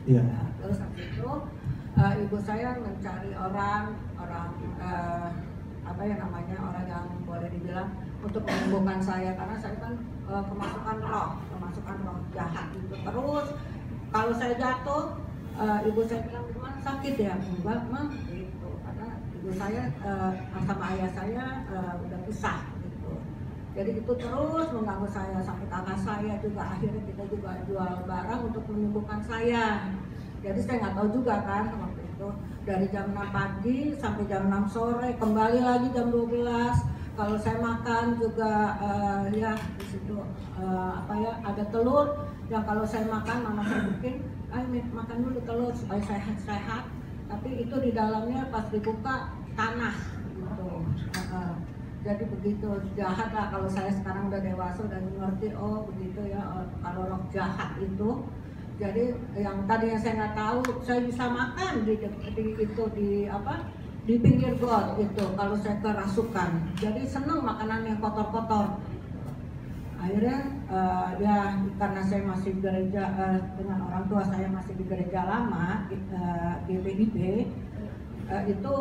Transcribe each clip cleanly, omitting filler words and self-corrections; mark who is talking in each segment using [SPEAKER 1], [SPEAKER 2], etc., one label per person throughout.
[SPEAKER 1] Iya.
[SPEAKER 2] Nah, terus habis itu ibu saya mencari orang apa ya namanya, orang yang boleh dibilang untuk menyembuhkan saya, karena saya kan kemasukan roh jahat itu. Terus kalau saya jatuh, ibu saya bilang, gimana, sakit ya? Enggak mah gitu, karena ibu saya sama ayah saya udah pisah gitu. Jadi itu terus mengganggu saya, sampai kakak saya juga akhirnya kita juga jual barang untuk menyembuhkan saya. Jadi saya nggak tahu juga kan waktu itu, dari jam 6 pagi sampai jam 6 sore, kembali lagi jam 12. Kalau saya makan juga ya di situ apa ya, ada telur yang kalau saya makan, mama saya bikin, ayo makan dulu telur supaya sehat-sehat. Tapi itu di dalamnya pas dibuka tanah gitu. Jadi begitu jahat lah. Kalau saya sekarang udah dewasa dan mengerti, oh begitu ya kalau roh jahat itu. Jadi yang tadinya saya nggak tahu, saya bisa makan di pinggir got itu kalau saya kerasukan. Jadi seneng makanan yang kotor-kotor. Akhirnya ya karena saya masih gereja dengan orang tua saya masih di gereja lama GPIB, itu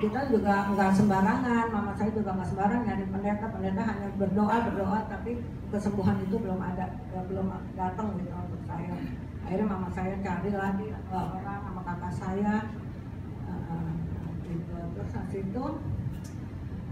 [SPEAKER 2] kita juga nggak sembarangan, mama saya juga nggak sembarangan nyari pendeta hanya berdoa, tapi kesembuhan itu belum datang gitu untuk saya. Akhirnya mama saya cari lagi orang sama kakak saya gitu. Terus habis itu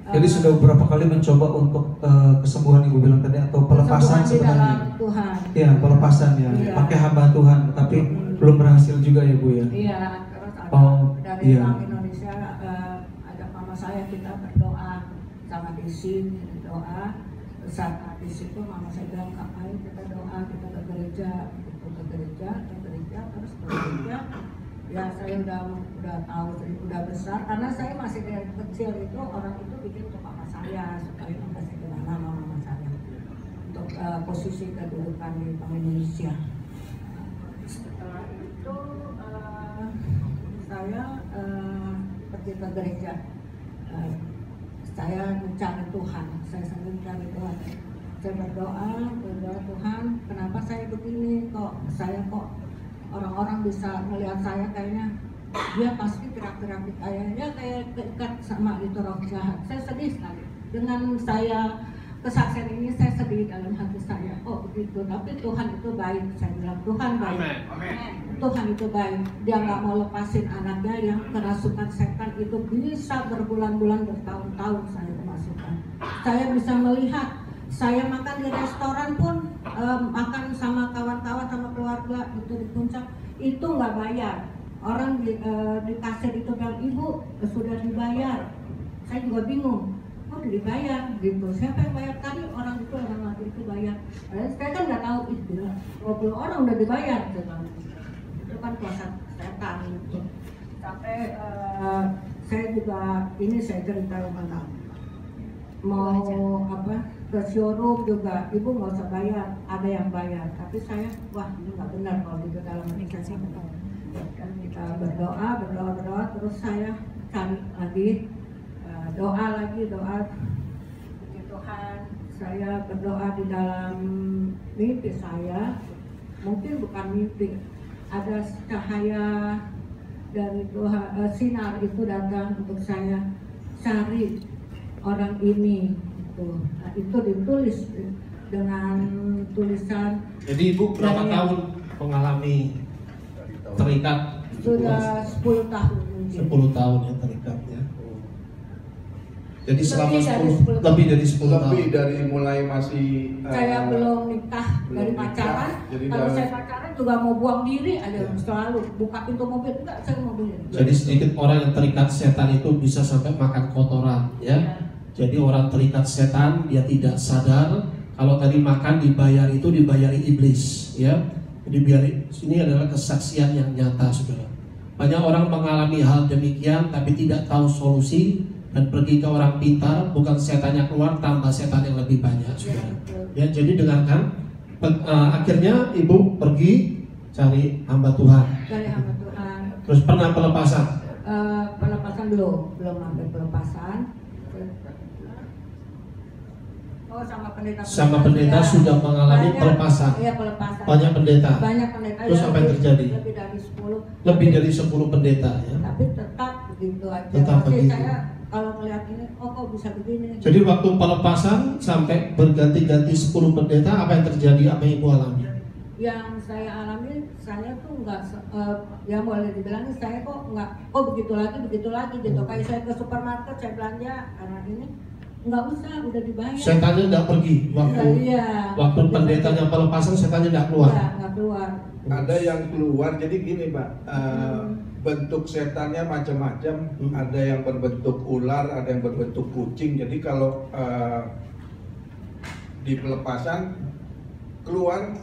[SPEAKER 1] jadi sudah beberapa kali mencoba untuk kesembuhan ibu bilang tadi, atau pelepasan sebenarnya.
[SPEAKER 2] Tuhan.
[SPEAKER 1] Ya, pelepasan ya,
[SPEAKER 2] Iya.
[SPEAKER 1] pakai hamba Tuhan, tapi belum berhasil juga ya Bu ya.
[SPEAKER 2] Iya, terus ada dari Bank Indonesia ada mama saya, kita berdoa sama di sini doa. Saat di situ mama saya bilang, ayo kita doa, kita ke gereja, terus ke gereja. Ya saya udah tahu, udah besar, karena saya masih dari kecil itu orang itu bikin untuk mama saya supaya kasih kenal nama mama saya untuk posisi kedudukan di Bank Indonesia. Setelah itu saya pergi ke gereja. Saya mencari Tuhan, saya sambil mencari Tuhan. Saya berdoa Tuhan, kenapa saya begini, saya kok orang-orang bisa melihat saya kayaknya dia pasti gerak-gerak kayaknya kayak keikat sama itu roh jahat. Saya sedih sekali dengan saya kesaksian ini, saya sedih dalam hati saya. Oh begitu, tapi Tuhan itu baik. Saya bilang Tuhan baik. Amen. Tuhan itu baik. Dia nggak mau lepasin anaknya yang kerasukan setan itu bisa berbulan-bulan, bertahun-tahun saya kemasukan. Saya bisa melihat. Saya makan di restoran pun, makan sama kawan-kawan, sama keluarga itu di puncak, itu nggak bayar. Orang di kasir itu bilang, ibu sudah dibayar. Saya juga bingung, kok dibayar gitu. Siapa yang bayar tadi? Orang itu, orang laki itu bayar. Saya kan nggak tahu itu, 20 orang udah dibayar. Itu kan kuasa setan gitu. Sampai saya juga, ini saya cerita mana, mau apa, ke showroom juga, ibu nggak usah bayar, ada yang bayar. Tapi saya, wah ini nggak benar kalau di dalam aplikasi. Dan kita berdoa, terus saya cari lagi, doa, puji Tuhan. Saya berdoa di dalam mimpi saya, mungkin bukan mimpi, ada cahaya dari Tuhan, sinar itu datang untuk saya cari orang ini. Nah, itu ditulis dengan tulisan.
[SPEAKER 3] Jadi ibu berapa tahun mengalami terikat?
[SPEAKER 2] Sudah 10 tahun mungkin.
[SPEAKER 3] 10 tahun ya terikatnya. Jadi selama
[SPEAKER 1] lebih dari 10 tahun.
[SPEAKER 4] Lebih dari mulai masih
[SPEAKER 2] saya belum nikah, dari pacaran. Kalau saya pacaran juga mau buang diri aja, selalu buka pintu mobil, enggak, saya mau bunuh diri.
[SPEAKER 3] Jadi sedikit orang yang terikat setan itu bisa sampai makan kotoran ya. Jadi orang terikat setan dia tidak sadar kalau tadi makan dibayari iblis ya. Jadi ini adalah kesaksian yang nyata saudara. Banyak orang mengalami hal demikian tapi tidak tahu solusi dan pergi ke orang pintar, bukan setannya keluar tambah setan yang lebih banyak saudara. Ya jadi dengarkan, akhirnya ibu pergi cari hamba Tuhan.
[SPEAKER 2] Cari hamba Tuhan.
[SPEAKER 3] Terus pernah pelepasan?
[SPEAKER 2] Pelepasan belum sampai pelepasan. Oh, sama pendeta.
[SPEAKER 3] Sama pendeta
[SPEAKER 2] Ya.
[SPEAKER 3] sudah mengalami
[SPEAKER 2] Banyak,
[SPEAKER 3] pelepasan.
[SPEAKER 2] Iya, pelepasan.
[SPEAKER 3] Banyak pendeta.
[SPEAKER 2] Banyak pendeta.
[SPEAKER 3] Terus
[SPEAKER 2] ya,
[SPEAKER 3] apa yang terjadi?
[SPEAKER 2] Lebih dari 10.
[SPEAKER 3] Lebih dari 10 pendeta ya.
[SPEAKER 2] Tapi tetap begitu aja.
[SPEAKER 3] Tetap
[SPEAKER 2] Masih
[SPEAKER 3] begitu.
[SPEAKER 2] saya kalau melihat ini, oh kok bisa begini?
[SPEAKER 3] Jadi waktu pelepasan sampai berganti-ganti 10 pendeta, apa yang terjadi? Apa yang Ibu alami?
[SPEAKER 2] Yang saya alami, saya tuh nggak, ya boleh dibilang saya kok nggak, oh begitu lagi gitu. Kayak saya ke supermarket, saya belanja karena ini nggak usah, udah dibayar.
[SPEAKER 3] Setannya tidak pergi waktu
[SPEAKER 2] Iya.
[SPEAKER 3] waktu pendetanya pelepasan, setannya tidak keluar.
[SPEAKER 2] Iya, nggak keluar.
[SPEAKER 4] Ada yang keluar, jadi gini Pak, bentuk setannya macam-macam. Ada yang berbentuk ular, ada yang berbentuk kucing. Jadi kalau di pelepasan keluar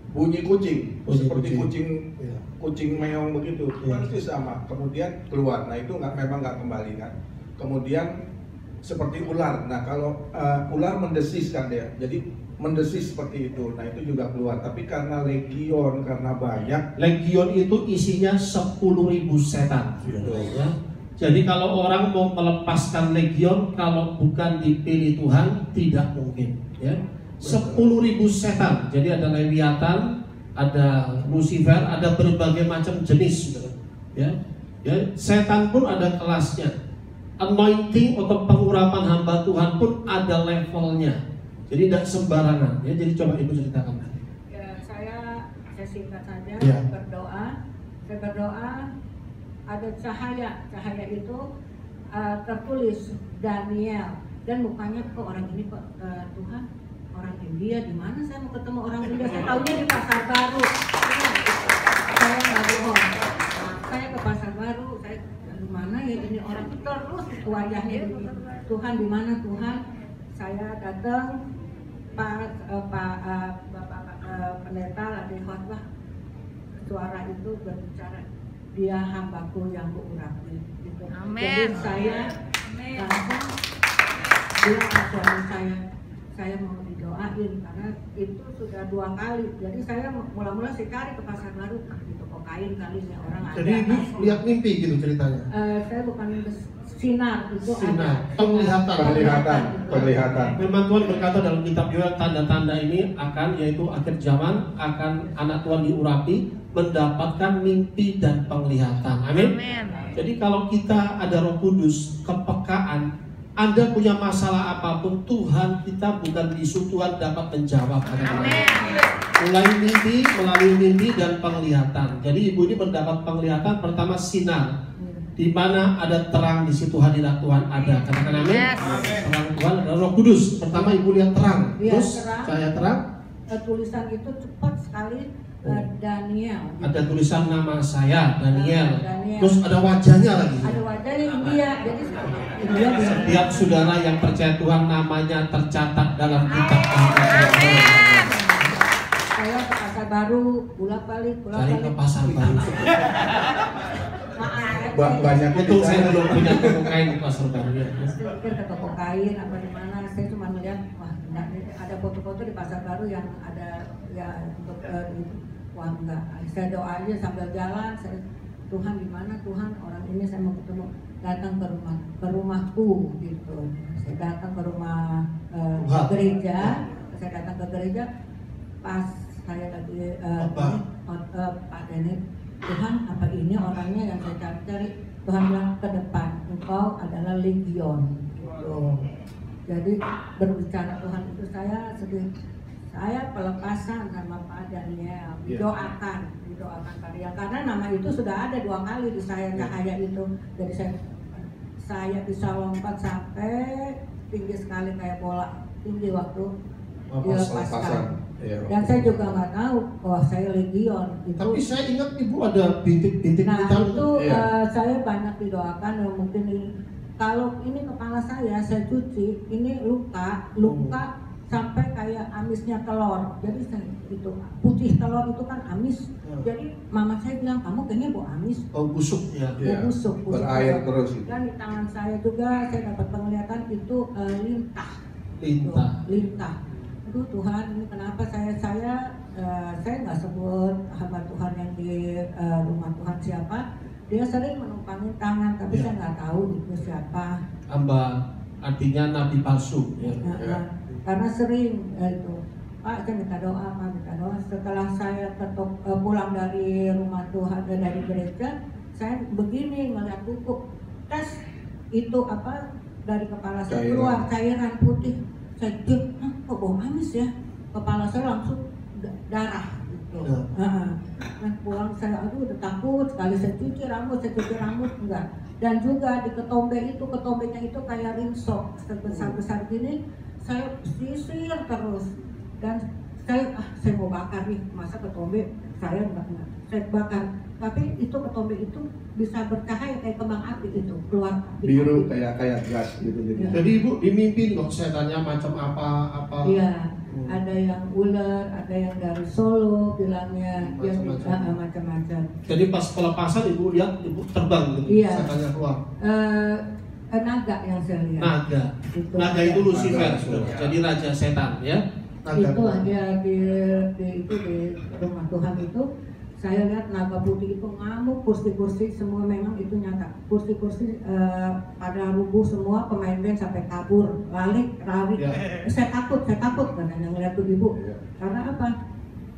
[SPEAKER 4] bunyi kucing,
[SPEAKER 3] Bunyi
[SPEAKER 4] seperti
[SPEAKER 3] kucing.
[SPEAKER 4] kucing
[SPEAKER 3] Iya.
[SPEAKER 4] kucing meong begitu,
[SPEAKER 3] Iya.
[SPEAKER 4] pasti sama. Kemudian keluar, nah itu memang nggak kembali kan. Kemudian seperti ular, nah kalau ular mendesis kan dia, jadi mendesis seperti itu, nah itu juga keluar. Tapi karena legion, karena banyak,
[SPEAKER 3] Legion itu isinya 10.000 setan.
[SPEAKER 4] Gitu.
[SPEAKER 3] Ya. Jadi kalau orang mau melepaskan legion, kalau bukan dipilih Tuhan, tidak mungkin. Ya. 10.000 setan. Jadi ada Leviathan, ada Lucifer, ada berbagai macam jenis. Ya. Ya. Setan pun ada kelasnya. Anointing atau pengurapan hamba Tuhan pun ada levelnya. Jadi tidak sembarangan. Ya. Jadi coba Ibu ceritakan.
[SPEAKER 2] Ya, saya singkat saja
[SPEAKER 3] Ya.
[SPEAKER 2] berdoa. Saya berdoa ada cahaya itu tertulis Daniel dan mukanya kok orang ini kok Tuhan orang India, di mana saya mau ketemu orang India? Saya tahunya di Pasar Baru. Saya nggak bohong. Saya ke Pasar Baru, saya di mana ya ini orang terus wajahnya ini. Tuhan di mana Tuhan? Saya datang Pak pendeta lagi khotbah, suara itu berbicara, dia hambaku yang kuurapi gitu. Jadi saya langsung bilang ke suami saya mau didoain karena itu sudah 2 kali. Jadi saya mula-mula saya cari ke Pasar Baru, di toko kain kali ini orang ada.
[SPEAKER 3] Jadi Ibu lihat mimpi gitu ceritanya.
[SPEAKER 2] Saya bukan sinar itu
[SPEAKER 3] Sinar,
[SPEAKER 2] ada.
[SPEAKER 4] penglihatan.
[SPEAKER 3] Firman Tuhan berkata dalam kitab Yoel, tanda-tanda ini akan, yaitu akhir zaman, akan anak Tuhan diurapi, mendapatkan mimpi dan penglihatan. Amin. Jadi kalau kita ada Roh Kudus, kepekaan, Anda punya masalah apapun, Tuhan kita bukan bisu, Tuhan dapat menjawab. Amin. Mulai mimpi, melalui mimpi dan penglihatan. Jadi Ibu ini mendapat penglihatan pertama sinar, di mana ada terang di situ, hadirat Tuhan ada. Katakan amin. Terang Tuhan adalah Roh Kudus. Pertama Ibu lihat terang,
[SPEAKER 2] Iya,
[SPEAKER 3] terus
[SPEAKER 2] terang.
[SPEAKER 3] cahaya terang.
[SPEAKER 2] Tulisan itu cepat sekali, Daniel.
[SPEAKER 3] Ada tulisan nama saya Daniel.
[SPEAKER 2] Daniel.
[SPEAKER 3] Terus ada wajahnya lagi.
[SPEAKER 2] Ada wajahnya India, jadi India bisa.
[SPEAKER 3] Setiap saudara yang percaya Tuhan namanya tercatat dalam kitab Alkitab.
[SPEAKER 2] Saya ke Pasar Baru, bolak-balik.
[SPEAKER 3] Cari ke Pasar Baru.
[SPEAKER 4] Banyak
[SPEAKER 3] Untung saya belum punya toko kain di Pasar Baru ya.
[SPEAKER 2] Saya pikir ke toko kain apa di mana, saya cuma melihat wah enggak, ada foto-foto di Pasar Baru yang ada ya untuk wah enggak. Saya doa aja sambil jalan, saya Tuhan di mana Tuhan, orang ini saya mau ketemu, datang ke rumahku gitu. Saya datang ke rumah gereja, saya datang ke gereja pas saya lagi Pak Denny, Tuhan apa ini orangnya yang saya cari-cari. Tuhan bilang ke depan, engkau adalah legion gitu. Jadi berbicara Tuhan itu saya sedih. Saya pelepasan sama Pak Daniel, didoakan kalian karena nama itu sudah ada 2 kali di saya cahaya itu. Jadi saya bisa lompat sampai tinggi sekali kayak bola tinggi waktu dilepaskan. Dan saya juga nggak tahu bahwa saya legion itu.
[SPEAKER 3] Tapi saya ingat Ibu ada bintik-bintik
[SPEAKER 2] Nah
[SPEAKER 3] hitam.
[SPEAKER 2] itu saya banyak didoakan ya, mungkin kalau ini kepala saya cuci, ini luka sampai kayak amisnya telur. Jadi itu putih telur itu kan amis. Jadi mama saya bilang kamu kayaknya bau amis.
[SPEAKER 3] Oh busuk ya.
[SPEAKER 2] Busuk.
[SPEAKER 4] Berair terus.
[SPEAKER 2] Dan di tangan saya juga saya dapat penglihatan itu lintah. Aduh Tuhan, ini kenapa saya nggak sebut hamba Tuhan yang di rumah Tuhan siapa. Dia sering menumpangin tangan, tapi saya nggak tahu itu siapa.
[SPEAKER 3] Hamba artinya nabi palsu ya.
[SPEAKER 2] karena sering itu Pak, saya minta doa, Pak, minta doa. Setelah saya pulang dari rumah Tuhan, dari gereja, saya begini ngeliat buku tes itu apa dari kepala saya keluar cairan putih. Saya cek, kok bau amis ya, kepala saya langsung darah gitu. Nah pulang saya udah takut sekali, saya cuci rambut enggak. Dan juga di ketombenya itu kayak ringsok sebesar gini, saya sisir terus. Dan saya mau bakar nih, masa ketombe saya enggak, saya bakar. Tapi itu ketombe itu bisa bercahaya kayak kembang api itu, keluar api.
[SPEAKER 4] Biru kayak gas gitu.
[SPEAKER 2] Ya.
[SPEAKER 3] Jadi Ibu dimimpin kok setannya macam apa?
[SPEAKER 2] Iya, ada yang ular, ada yang dari Solo bilangnya, yang macam-macam.
[SPEAKER 3] Jadi pas pelepasan Ibu lihat Ibu terbang gitu,
[SPEAKER 2] Iya.
[SPEAKER 3] setannya keluar.
[SPEAKER 2] Naga yang saya lihat.
[SPEAKER 3] Naga itu Lucifer, jadi raja setan ya.
[SPEAKER 2] Itu ada di rumah Tuhan itu, saya lihat naga putih itu ngamuk, kursi-kursi semua memang itu nyata. Kursi-kursi pada rubuh semua, pemain band sampai kabur, lari.
[SPEAKER 3] Ya.
[SPEAKER 2] Saya takut katanya ngeliat tuh ibu. Karena apa?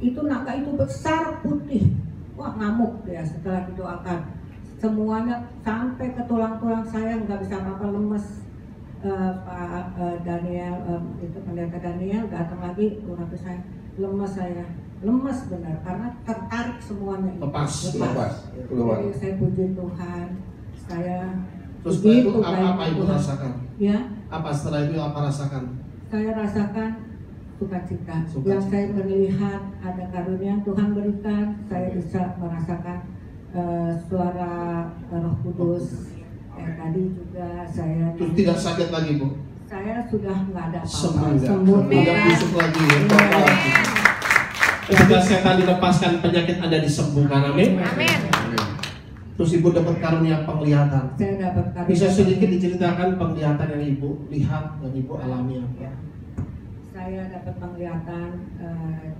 [SPEAKER 2] Itu naga itu besar putih, wah ngamuk dia setelah didoakan. Semuanya sampai ke tulang-tulang saya nggak bisa apa-apa, lemes. Pak Daniel, itu pendeta Daniel datang lagi, waktu saya lemes benar karena tertarik semuanya itu.
[SPEAKER 3] Lepas
[SPEAKER 4] keluar.
[SPEAKER 2] Jadi saya puji Tuhan, saya
[SPEAKER 3] Terus setelah itu
[SPEAKER 2] begitu
[SPEAKER 3] apa
[SPEAKER 2] baik
[SPEAKER 3] Ibu
[SPEAKER 2] Tuhan.
[SPEAKER 3] rasakan?
[SPEAKER 2] Ya,
[SPEAKER 3] Apa setelah itu apa rasakan?
[SPEAKER 2] saya rasakan sukacita.
[SPEAKER 3] Sukacita.
[SPEAKER 2] Yang saya melihat ada karunia yang Tuhan berikan, saya bisa merasakan suara Roh Kudus. Tadi juga saya
[SPEAKER 3] Terus tidak sakit lagi Bu?
[SPEAKER 2] saya sudah nggak ada
[SPEAKER 3] Sembuh
[SPEAKER 2] apa-apa, sembuh
[SPEAKER 3] tidak busuk lagi ya. Ketika setan dilepaskan, penyakit Anda disembuhkan, amin. Terus Ibu dapat karunia penglihatan.
[SPEAKER 2] Saya dapat karunia.
[SPEAKER 3] Bisa sedikit diceritakan penglihatan yang Ibu lihat dan Ibu alami apa?
[SPEAKER 2] Saya dapat penglihatan,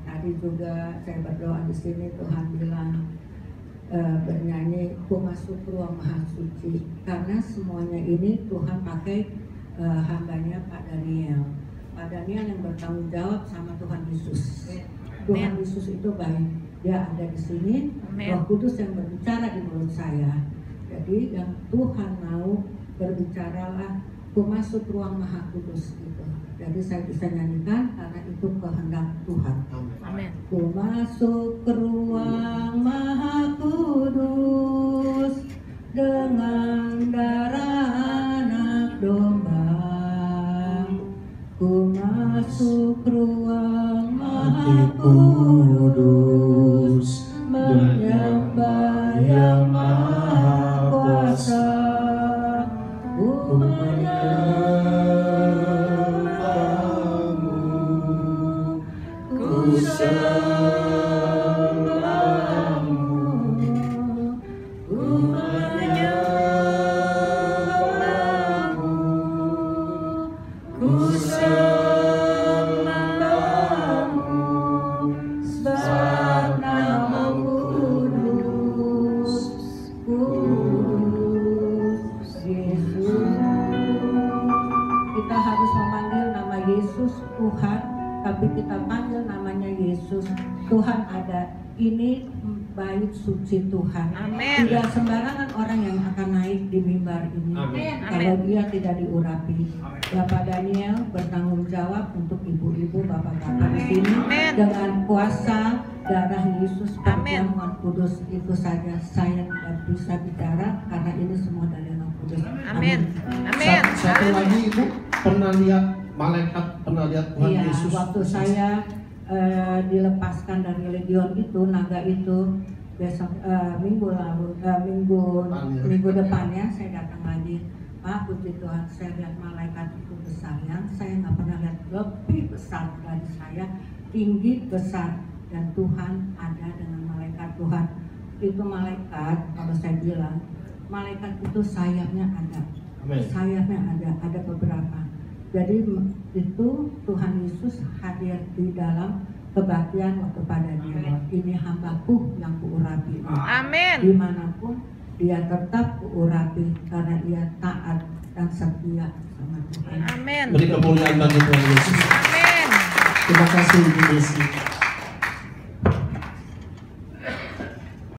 [SPEAKER 2] tadi juga saya berdoa di sini, Tuhan bilang bernyanyi, ku masuk ruang maha suci, karena semuanya ini Tuhan pakai hambanya Pak Daniel. Pak Daniel yang bertanggung jawab sama Tuhan Yesus. Tuhan Yesus itu baik, dia ada di sini. Roh Kudus yang berbicara di mulut saya. Jadi yang Tuhan mau berbicaralah, ku masuk ruang maha kudus gitu. Jadi saya bisa nyanyikan karena itu kehendak Tuhan.
[SPEAKER 3] Amin.
[SPEAKER 2] Ku masuk ke ruang maha kudus dengan darah anak domba. Ku masuk ruang maha kudus menyembah yang maha kuasa. Ku menyembahmu, ku sembahmu, ku menyembahmu, ku sembahmu, sebab namamu kudus, kudus Yesus. Kita harus memanggil nama Yesus Tuhan, tapi kita panggil namanya Yesus. Tuhan ada, ini bait suci Tuhan.
[SPEAKER 5] Amin.
[SPEAKER 2] Tidak sembarangan orang yang akan naik di mimbar ini.
[SPEAKER 3] Amin.
[SPEAKER 2] Kalau dia tidak diurapi. Bapak Daniel bertanggung jawab untuk ibu-ibu, bapak-bapak di sini
[SPEAKER 5] Amin.
[SPEAKER 2] dengan kuasa darah Yesus,
[SPEAKER 5] Amin.
[SPEAKER 2] perjamuan kudus. Itu saja, saya tidak bisa bicara karena ini semua dari Roh Kudus.
[SPEAKER 5] Amin. Amin.
[SPEAKER 3] Satu lagi Ibu pernah lihat malaikat, pernah lihat Tuhan
[SPEAKER 2] Iya,
[SPEAKER 3] Yesus.
[SPEAKER 2] waktu saya dilepaskan dari legion itu, naga itu, besok minggu depannya saya datang lagi. Pak, puji Tuhan, saya lihat malaikat itu besar, yang saya nggak pernah lihat lebih besar dari saya, tinggi besar, dan Tuhan ada dengan malaikat Tuhan. Itu malaikat, kalau saya bilang, malaikat itu sayapnya ada,
[SPEAKER 3] Amin.
[SPEAKER 2] sayapnya ada beberapa. Jadi itu Tuhan Yesus hadir di dalam kebaktian waktu pada dia. Ini hambaku yang kuurapi.
[SPEAKER 5] Amin.
[SPEAKER 2] Dimanapun dia tetap kuurapi karena dia taat dan setia sama Tuhan.
[SPEAKER 5] Amin.
[SPEAKER 3] Beri kemuliaan bagi Tuhan Yesus.
[SPEAKER 5] Amin.
[SPEAKER 6] Terima kasih Ibu Desi.